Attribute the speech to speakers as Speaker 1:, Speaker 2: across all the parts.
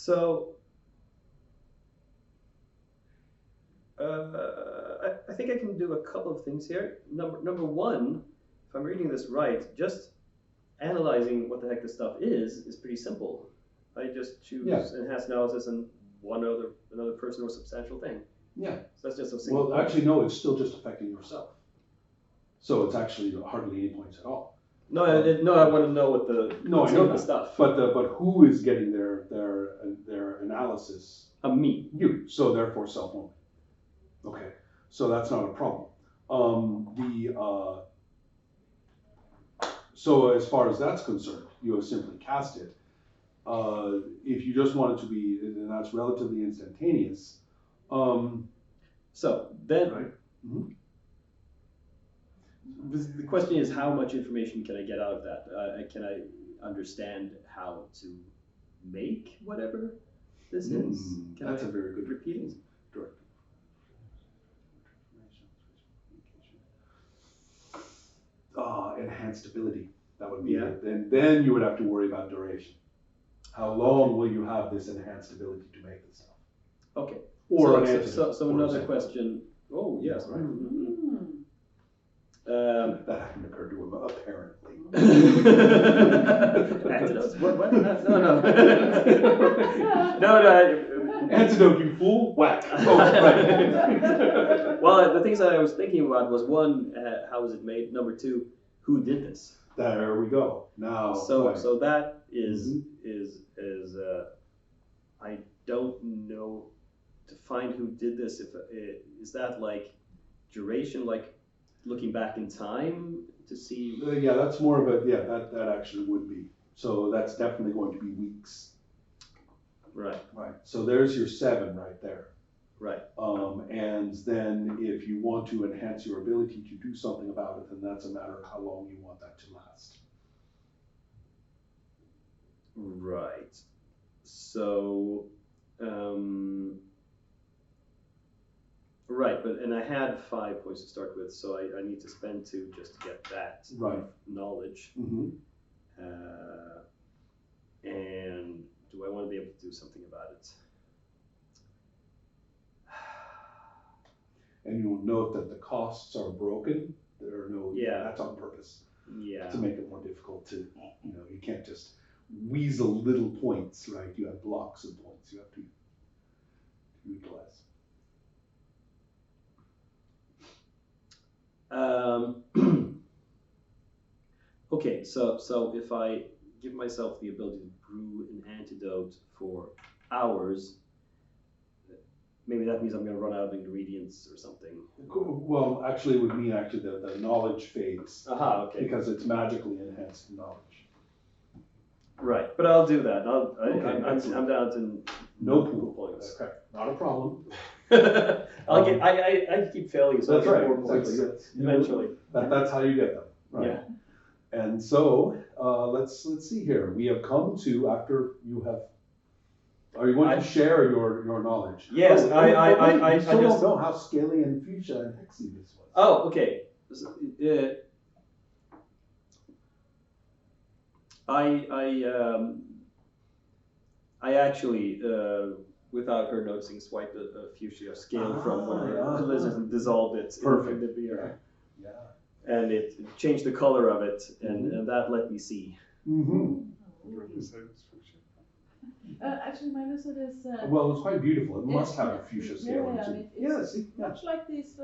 Speaker 1: So I think I can do a couple of things here. Number one, if I'm reading this right, just analyzing what the heck this stuff is pretty simple. I just choose enhanced analysis and another person or substantial thing.
Speaker 2: Yeah.
Speaker 1: So that's just a single.
Speaker 2: Well, actually, no. It's still just affecting yourself. So it's actually hardly any points at all.
Speaker 1: No, I want to know what the
Speaker 2: I know
Speaker 1: the stuff.
Speaker 2: But who is getting their analysis?
Speaker 1: Me.
Speaker 2: You. So therefore, self only. Okay. So that's not a problem. So as far as that's concerned, you have simply cast it. If you just want it to be, and that's relatively instantaneous.
Speaker 1: So then,
Speaker 2: right. Mm-hmm.
Speaker 1: The question is, how much information can I get out of that? Can I understand how to make whatever this is?
Speaker 2: That's a very good
Speaker 1: repeating.
Speaker 2: Direct. Enhanced ability. That would be it. Then you would have to worry about duration. How long will you have this enhanced ability to make this stuff?
Speaker 1: Okay.
Speaker 2: Or
Speaker 1: so another question. Oh yes.
Speaker 2: Right.
Speaker 1: Mm-hmm.
Speaker 2: That hadn't occurred to him, apparently.
Speaker 1: Antidotes? What? No. No.
Speaker 2: Antidote, you fool! Whack! Oh, right.
Speaker 1: Well, the things that I was thinking about was one, how was it made? Number two, who did this?
Speaker 2: There we go. Now.
Speaker 1: So that is I don't know to find who did this. If is that like duration, like looking back in time to see?
Speaker 2: Yeah, that's more of a that actually would be. So that's definitely going to be weeks.
Speaker 1: Right.
Speaker 2: Right. So there's your 7 right there.
Speaker 1: Right.
Speaker 2: And then if you want to enhance your ability to do something about it, then that's a matter of how long you want that to last.
Speaker 1: Right. So, right, and I had 5 points to start with, so I need to spend 2 just to get that knowledge.
Speaker 2: Mm-hmm.
Speaker 1: And do I want to be able to do something about it?
Speaker 2: And you'll note that the costs are broken. There are no.
Speaker 1: Yeah.
Speaker 2: That's on purpose.
Speaker 1: Yeah.
Speaker 2: To make it more difficult to, you can't just weasel little points, right? You have blocks of points you have to utilize.
Speaker 1: Okay, so if I give myself the ability to brew an antidote for hours, maybe that means I'm going to run out of ingredients or something.
Speaker 2: Well, actually, it would mean the knowledge fades.
Speaker 1: Aha, okay.
Speaker 2: Because it's magically enhanced knowledge.
Speaker 1: Right, but I'll do that. I'm down to
Speaker 2: no pool points. Okay, not a problem.
Speaker 1: I keep failing, so
Speaker 2: that's
Speaker 1: I get
Speaker 2: right.
Speaker 1: 4 points eventually.
Speaker 2: That's how you get them. Right?
Speaker 1: Yeah.
Speaker 2: And so let's see here. We have come to after you have. Are you going to share your knowledge?
Speaker 1: Yes,
Speaker 2: I still don't know how scaly and fuchsia and hexy this was.
Speaker 1: Oh, okay. I actually, without her noticing, swiped a fuchsia scale from one of the lizards and dissolved it in the beer.
Speaker 2: Yeah.
Speaker 1: And it changed the color of it, and that let me see.
Speaker 2: Mm-hmm.
Speaker 3: Actually, my lizard is.
Speaker 2: Well, it's quite beautiful. It must have a fuchsia scale.
Speaker 3: It's much like these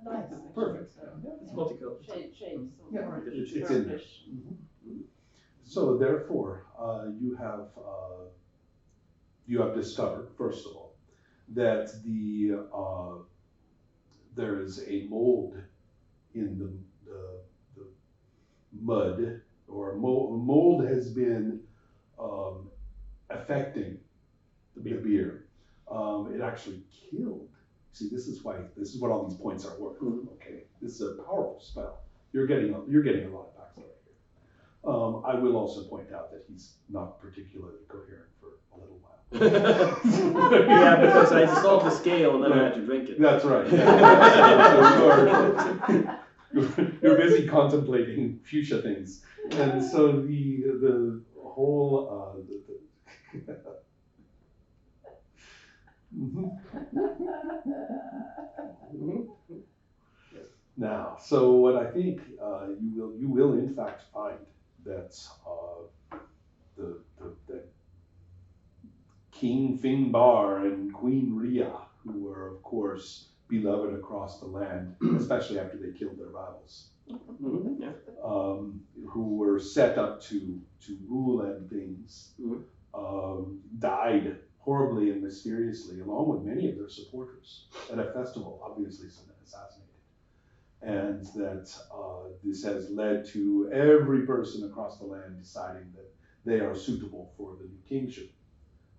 Speaker 3: lights.
Speaker 2: Perfect.
Speaker 1: It's multicolored.
Speaker 3: Shades.
Speaker 2: Yeah, it's in there. So therefore, you have discovered, first of all, that there is a mold in the mud, or mold has been affecting the beer. It actually killed. See, this is what all these points are worth. Okay, this is a powerful spell. You're getting a lot of backstory here. I will also point out that he's not particularly coherent for a little while.
Speaker 1: Yeah, because I dissolved the scale and then I had to drink it.
Speaker 2: That's right. So you're busy contemplating fuchsia things, and so the whole Now, so what I think you will in fact find that that King Finbar and Queen Rhea, who were of course beloved across the land, especially after they killed their rivals, who were set up to rule and things, died horribly and mysteriously, along with many of their supporters at a festival, obviously assassinated. And that this has led to every person across the land deciding that they are suitable for the new kingship.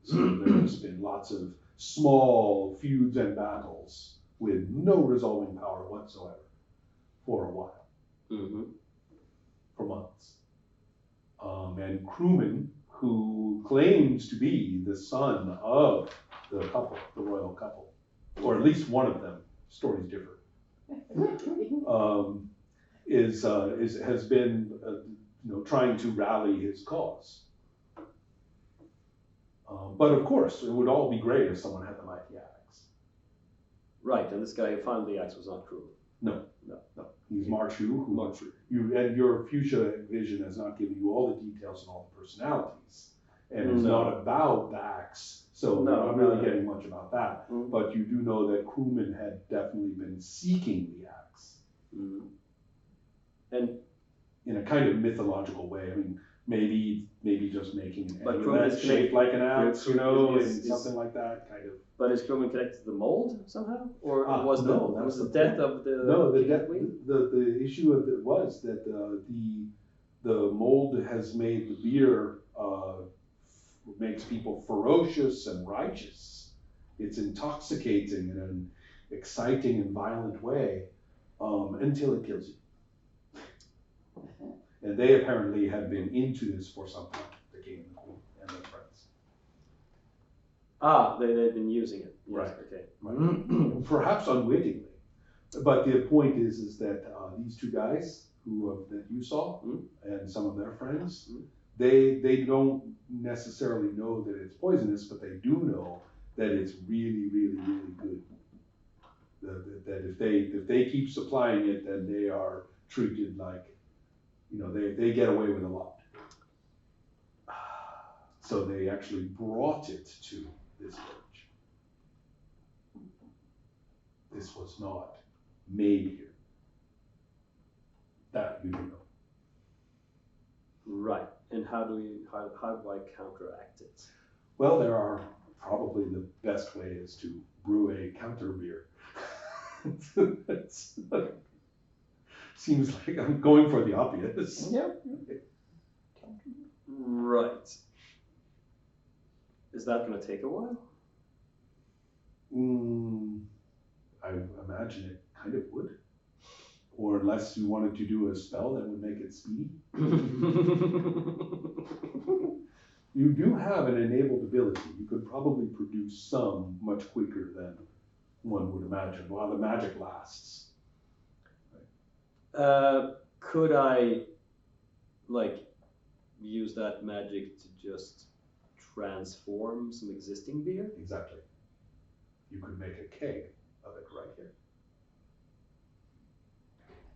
Speaker 2: So there's been lots of small feuds and battles with no resolving power whatsoever for a while, for months. And Crewman, who claims to be the son of the couple, the royal couple, or at least one of them, stories differ, has been trying to rally his cause. But of course, it would all be great if someone had the mighty axe.
Speaker 1: Right, and this guy who found the axe was not Crewman.
Speaker 2: No. He's Marshu, and your fuchsia vision has not given you all the details and all the personalities, and it's not about the axe, so you're not really getting much about that. But you do know that Crewman had definitely been seeking the axe,
Speaker 1: and
Speaker 2: in a kind of mythological way. I mean, maybe just making an
Speaker 1: amulet
Speaker 2: shaped like an axe, and something like that, kind of.
Speaker 1: But is Crewman connected to the mold somehow, or was the death of the
Speaker 2: the issue of it was that the mold has made the beer makes people ferocious and righteous. It's intoxicating in an exciting and violent way until it kills you. And they apparently had been into this for some time, the king and the queen and their friends.
Speaker 1: They've been using it. Yes,
Speaker 2: right.
Speaker 1: Okay.
Speaker 2: Right. Perhaps unwittingly. But the point is that these two guys that you saw and some of their friends, they don't necessarily know that it's poisonous, but they do know that it's really, really, really good. That if they keep supplying it, then they are treated like, they get away with a lot. So they actually brought it to this village. This was not made here. That you do know.
Speaker 1: Right. And how do I counteract it?
Speaker 2: Well, there are probably the best way is to brew a counter beer. Seems like I'm going for the obvious.
Speaker 1: Yeah. Right. Is that going to take a while?
Speaker 2: I imagine it kind of would. Or unless you wanted to do a spell that would make it speedy. You do have an enabled ability. You could probably produce some much quicker than one would imagine while the magic lasts.
Speaker 1: Could I, use that magic to just transform some existing beer?
Speaker 2: Exactly. You could make a keg of it right here.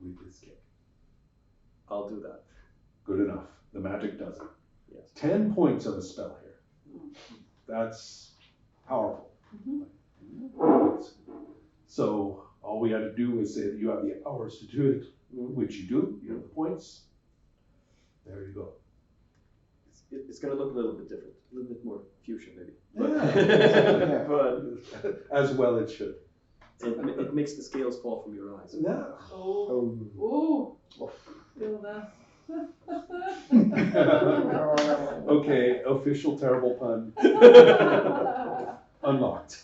Speaker 2: With this keg.
Speaker 1: I'll do that.
Speaker 2: Good enough. The magic does it.
Speaker 1: Yes.
Speaker 2: 10 points of a spell here. That's powerful. So all we had to do was say that you have the hours to do it, which you do. You have the points. There you go.
Speaker 1: It's going to look a little bit different, a little bit more fuchsia maybe.
Speaker 2: Yeah.
Speaker 1: But
Speaker 2: as well it should.
Speaker 1: It makes the scales fall from your eyes.
Speaker 2: Yeah.
Speaker 3: Oh. Feel that.
Speaker 2: Okay, official terrible pun. Unlocked.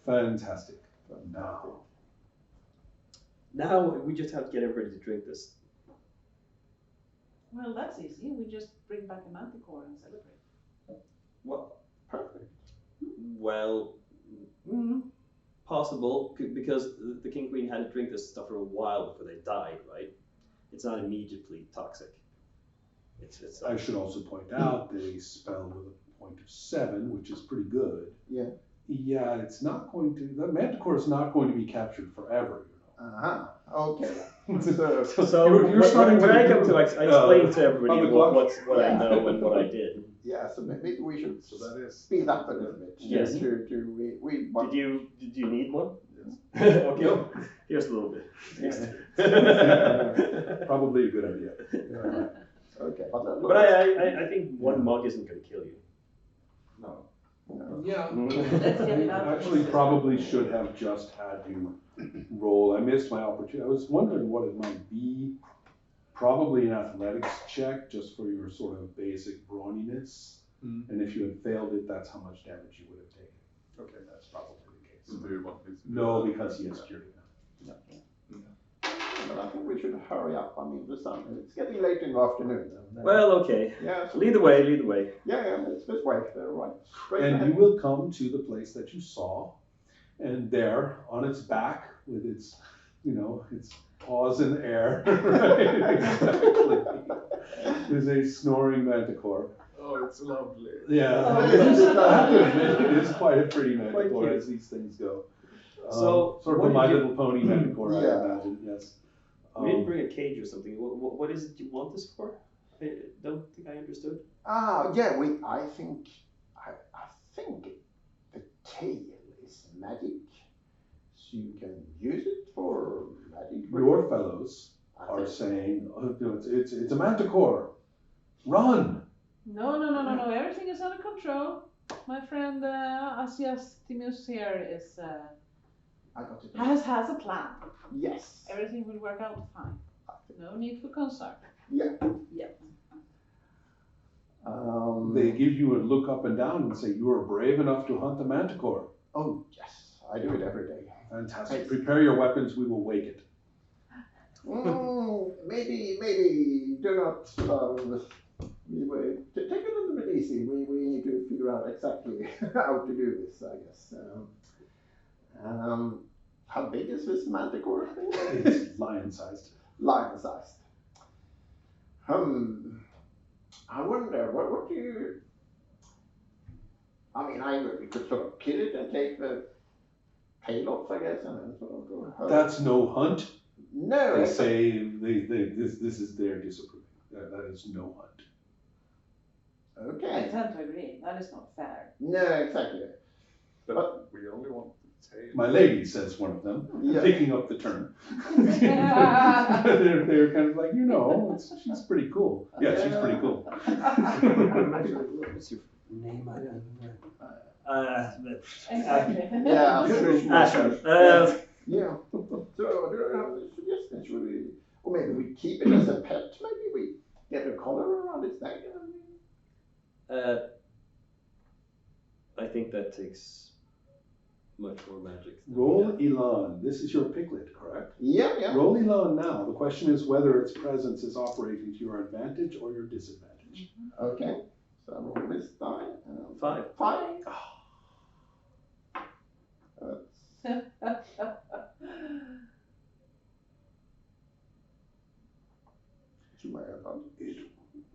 Speaker 2: Fantastic.
Speaker 1: Now we just have to get everybody to drink this.
Speaker 3: Well, that's easy. We just bring back a manticora and celebrate.
Speaker 1: Well, perfect. Well, possible, because the King Queen had to drink this stuff for a while before they died, right? It's not immediately toxic.
Speaker 2: I should also point out that a spell with point of 7, which is pretty good.
Speaker 4: Yeah.
Speaker 2: Yeah, it's not going to. The manticore is not going to be captured forever.
Speaker 4: Okay.
Speaker 1: So
Speaker 2: you're starting
Speaker 1: when
Speaker 2: to
Speaker 1: I come to, I explain to everybody what I
Speaker 4: Yeah.
Speaker 1: know and what I did.
Speaker 4: Yeah, so maybe we should
Speaker 2: So that is
Speaker 4: speed up a little bit.
Speaker 1: Yes.
Speaker 4: What?
Speaker 1: Did you need one?
Speaker 2: Yes.
Speaker 1: Okay.
Speaker 2: No.
Speaker 1: Here's a little bit.
Speaker 2: Probably a good idea.
Speaker 4: Okay.
Speaker 1: But I think one mug isn't going to kill you.
Speaker 2: No.
Speaker 4: No.
Speaker 2: Yeah.
Speaker 3: Let's get it out.
Speaker 2: Actually, probably should have just had you roll. I missed my opportunity. I was wondering what it might be. Probably an athletics check, just for your sort of basic brawniness. And if you had failed it, that's how much damage you would have taken.
Speaker 5: Okay.
Speaker 2: That's probably the case.
Speaker 5: So do you want me to do
Speaker 2: No,
Speaker 5: that?
Speaker 2: because he has cured now.
Speaker 4: But I think we should hurry up. I mean, the sun, it's getting late in the afternoon.
Speaker 1: Well, okay.
Speaker 4: Yeah.
Speaker 1: Lead the way, lead the way.
Speaker 4: Yeah, it's this way. Right. Straight
Speaker 2: And
Speaker 4: ahead.
Speaker 2: you will come to the place that you saw, and there, on its back, with its, its paws in the air, right? Exactly, is a snoring manticore.
Speaker 5: Oh, it's lovely.
Speaker 2: Yeah,
Speaker 1: Oh,
Speaker 2: I have to admit, it is quite a pretty manticore
Speaker 1: cute.
Speaker 2: as these things go.
Speaker 1: So,
Speaker 2: sort of
Speaker 1: what
Speaker 2: a My
Speaker 1: did you-
Speaker 2: Little Pony manticore,
Speaker 4: Yeah.
Speaker 2: I imagine. Yes.
Speaker 1: We didn't bring a cage or something. What is it you want this for? I don't think I understood.
Speaker 4: Yeah, I think the tail is magic. So you can use it for magic.
Speaker 2: Your fellows are saying, oh, no, it's a manticore. Run!
Speaker 3: No. Everything is under control. My friend Asiastimus here is
Speaker 4: I got it.
Speaker 3: has a plan.
Speaker 4: Yes.
Speaker 3: Everything will work out fine. No need for concern.
Speaker 4: Yeah.
Speaker 3: Yep.
Speaker 2: They give you a look up and down and say, you are brave enough to hunt the manticore.
Speaker 4: Oh yes, I do it every day.
Speaker 2: Fantastic. Prepare your weapons, we will wake it.
Speaker 4: Maybe do not. Take it a little bit easy. We need to figure out exactly how to do this, I guess. How big is this manticore thing?
Speaker 2: It's lion-sized.
Speaker 4: Lion-sized. I wonder, what do you... I mean, we could sort of kill it and take the tail off, I guess, and then sort of go...
Speaker 2: That's no hunt.
Speaker 4: No.
Speaker 2: They say this is their disapproving. That is no hunt.
Speaker 3: I
Speaker 4: Okay.
Speaker 3: tend to agree. That is not fair.
Speaker 4: No, exactly.
Speaker 5: But we only want the tail.
Speaker 2: My lady, says one of them,
Speaker 4: Yeah.
Speaker 2: picking up the turn.
Speaker 3: Yeah.
Speaker 2: they're kind of like, she's pretty cool. Yeah, she's pretty cool.
Speaker 1: What's your name?
Speaker 3: Exactly.
Speaker 4: Yeah.
Speaker 1: Asher.
Speaker 4: Yeah. So, do you have any suggestions? Should we, or maybe we keep it as a pet? Maybe we get a collar around its neck?
Speaker 1: I think that takes much more magic.
Speaker 2: Roll Elan. This is your piglet, correct?
Speaker 4: Yeah.
Speaker 2: Roll Elan now. The question is whether its presence is operating to your advantage or your disadvantage.
Speaker 4: Okay. So I roll this die.
Speaker 1: 5.
Speaker 4: 5. To my advantage.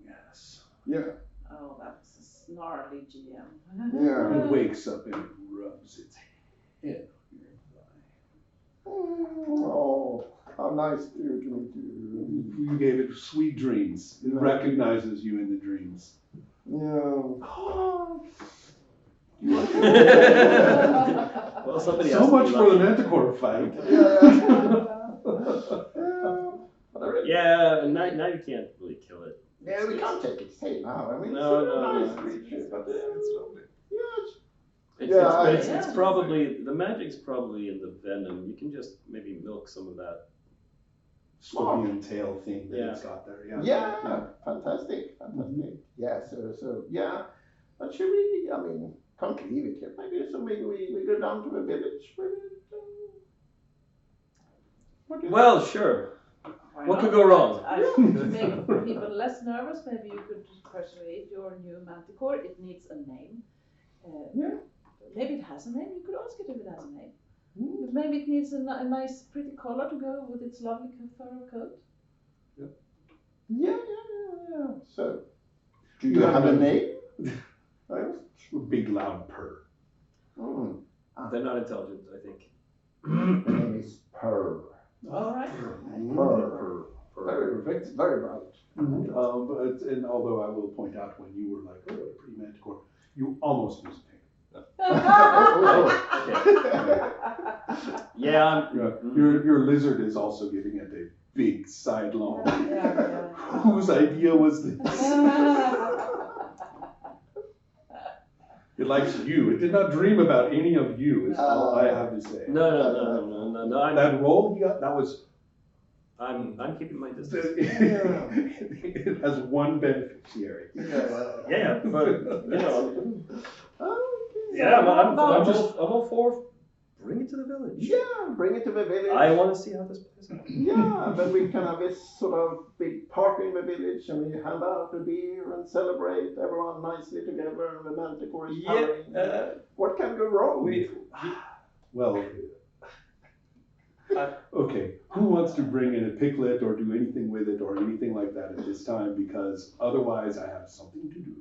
Speaker 2: Yes.
Speaker 4: Yeah.
Speaker 3: Oh, that's a snarly GM.
Speaker 4: Yeah.
Speaker 2: It wakes up and rubs its head on your thigh.
Speaker 4: Oh, how nice to you to me too.
Speaker 2: You gave it sweet dreams. It recognizes you in the dreams.
Speaker 4: Yeah.
Speaker 1: Well, somebody
Speaker 2: So
Speaker 1: else.
Speaker 2: much for the manticore fight.
Speaker 1: Yeah, now you can't really kill it.
Speaker 4: Yeah, we can't take its tail now. I mean,
Speaker 1: No,
Speaker 4: it's a
Speaker 1: no,
Speaker 4: nice
Speaker 1: no.
Speaker 4: creature, but
Speaker 5: It's lovely.
Speaker 4: yeah,
Speaker 1: It's probably, the magic's probably in the venom. You can just maybe milk some of that.
Speaker 2: Scorpion tail thing that
Speaker 1: Yeah.
Speaker 2: it's got there.
Speaker 4: yeah, fantastic. Yeah, so yeah, but should we? I mean, can't leave it here. Maybe we go down to the village with it. What do you
Speaker 1: Well, sure.
Speaker 3: Why
Speaker 1: What
Speaker 3: not?
Speaker 1: could go wrong?
Speaker 3: To make people less nervous, maybe you could persuade your new manticore. It needs a name.
Speaker 4: Yeah.
Speaker 3: Maybe it has a name. You could ask it if it has a name.
Speaker 4: Hmm.
Speaker 3: But maybe it needs a nice, pretty collar to go with its lovely fur coat.
Speaker 4: Yeah. So, do you have a name?
Speaker 2: big loud purr.
Speaker 4: Mm.
Speaker 1: They're not intelligent, I think.
Speaker 4: The name is Purr.
Speaker 3: All right.
Speaker 4: Purr.
Speaker 2: Perfect.
Speaker 4: Very bright.
Speaker 2: And although I will point out when you were like, oh, what a pretty manticore, you almost used paint.
Speaker 1: Yeah,
Speaker 2: Your lizard is also giving it a big sidelong.
Speaker 3: Yeah.
Speaker 2: Whose idea was this? It likes you. It did not dream about any of you, is all I have to say.
Speaker 1: No.
Speaker 2: That roll he got, that was.
Speaker 1: I'm keeping my distance.
Speaker 2: It has one beneficiary.
Speaker 1: Yeah, but you know.
Speaker 4: Okay.
Speaker 1: Yeah, I'm all for bring it to the village.
Speaker 4: Yeah, bring it to the village.
Speaker 1: I want to see how this plays out.
Speaker 4: Yeah, then we can have this sort of big party in the village and we hand out a beer and celebrate everyone nicely together and the manticore is powering. What can go wrong?
Speaker 2: Well, okay, who wants to bring in a piglet or do anything with it or anything like that at this time, because otherwise I have something to do.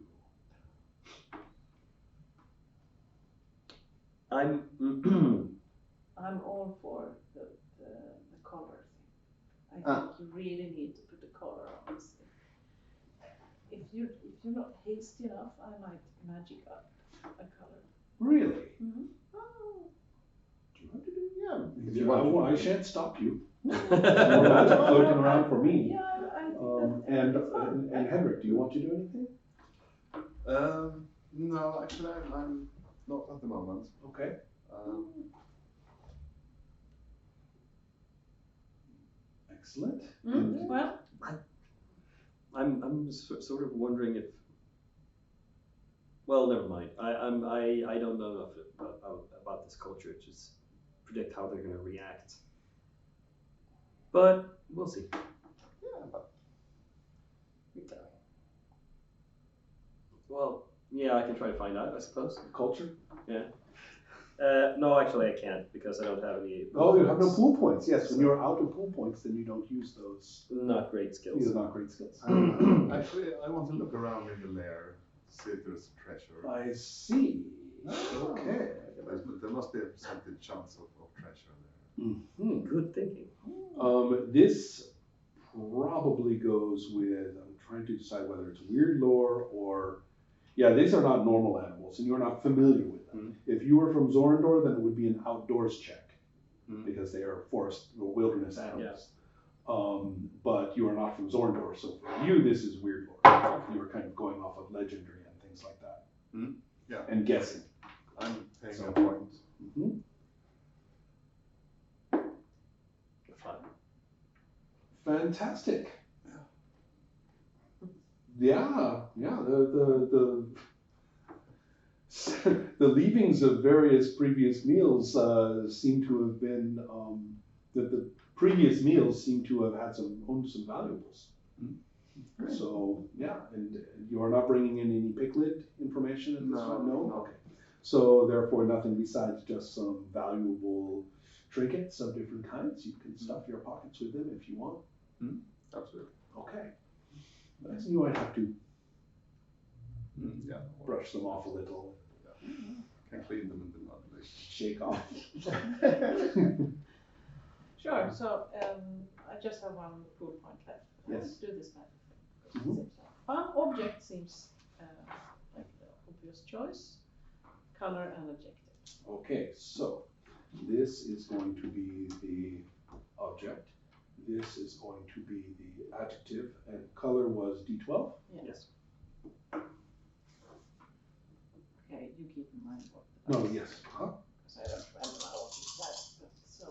Speaker 1: I'm
Speaker 3: all for the color thing. I think you really need to put a color on this thing. If you're not hasty enough, I might magic up a color.
Speaker 2: Really?
Speaker 3: Mm-hmm.
Speaker 2: Do you want to I shan't stop you. More magic floating around for me.
Speaker 3: Yeah, I think
Speaker 2: and Henrik, do you want to do anything?
Speaker 5: No, actually, I'm not at the moment.
Speaker 2: Okay. Excellent.
Speaker 3: Well,
Speaker 1: I'm sort of wondering if. Well, never mind. I don't know enough about this culture to just predict how they're going to react. But we'll see.
Speaker 4: Yeah, but
Speaker 1: Well, yeah, I can try to find out, I suppose.
Speaker 2: Culture?
Speaker 1: Yeah. No, actually, I can't because I don't have any.
Speaker 2: Oh, you have no pool points. Yes, when you're out of pool points, then you don't use those.
Speaker 1: Not great skills.
Speaker 2: These are not great skills.
Speaker 5: Actually, I want to look around in the lair, see if there's a treasure.
Speaker 2: I see. Okay.
Speaker 5: There must be a percentage chance of treasure there.
Speaker 2: Mm-hmm.
Speaker 1: Good thinking.
Speaker 2: This probably goes with, I'm trying to decide whether it's weird lore or, yeah, these are not normal animals and you're not familiar with them. If you were from Zorandor, then it would be an outdoors check because they are forest or wilderness animals. But you are not from Zorandor, so for you this is weird lore. You are kind of going off of legendary and things like that.
Speaker 5: Yeah.
Speaker 2: And guessing.
Speaker 5: I'm paying a point.
Speaker 2: Fantastic. Yeah. The the leavings of various previous meals seem to have been the previous meals seem to have had some valuables. So yeah, and you are not bringing in any piglet information at this time? No. Okay. So therefore, nothing besides just some valuable trinkets of different kinds. You can stuff your pockets with them if you want.
Speaker 5: Absolutely.
Speaker 2: Okay. But you might have to
Speaker 5: Yeah.
Speaker 2: brush them off a little.
Speaker 5: Can clean them in the mud.
Speaker 2: Shake off.
Speaker 3: sure. So I just have one pool point left.
Speaker 2: Yes.
Speaker 3: Let's do this magic. One object seems like the obvious choice. Color and adjective.
Speaker 2: Okay, so this is going to be the object. This is going to be the adjective, and color was D12?
Speaker 1: Yes.
Speaker 3: Okay, you keep in mind what.
Speaker 2: No, yes.
Speaker 3: Because I don't remember what it said. So.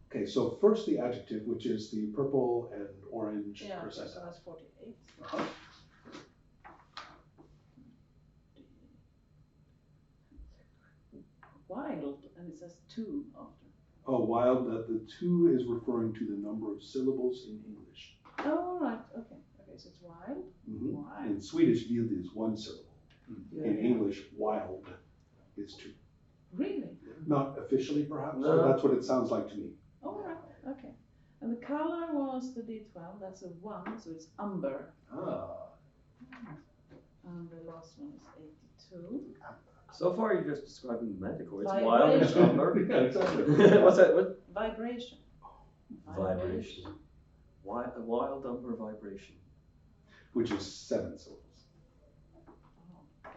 Speaker 2: Okay, so first the adjective, which is the purple and orange
Speaker 3: Yeah, so
Speaker 2: percentile.
Speaker 3: that's 48. Wild, and it says 2 after.
Speaker 2: Oh, wild, the 2 is referring to the number of syllables in English.
Speaker 3: Oh, right, okay. Okay, so it's wild. Wild.
Speaker 2: In Swedish, wild is 1 syllable. In English, wild is 2.
Speaker 3: Really?
Speaker 2: Not officially, perhaps,
Speaker 1: No.
Speaker 2: but that's what it sounds like to me.
Speaker 3: Oh, right, okay. And the color was the D12, that's a 1, so it's umber.
Speaker 2: Ah.
Speaker 3: And the last one is 82.
Speaker 1: So far, you're just describing the manticore. It's
Speaker 3: Vibration.
Speaker 1: wild and somber.
Speaker 2: Yeah, exactly.
Speaker 1: What's that? What?
Speaker 3: Vibration.
Speaker 1: Vibration. Wild umber vibration.
Speaker 2: Which is 7 so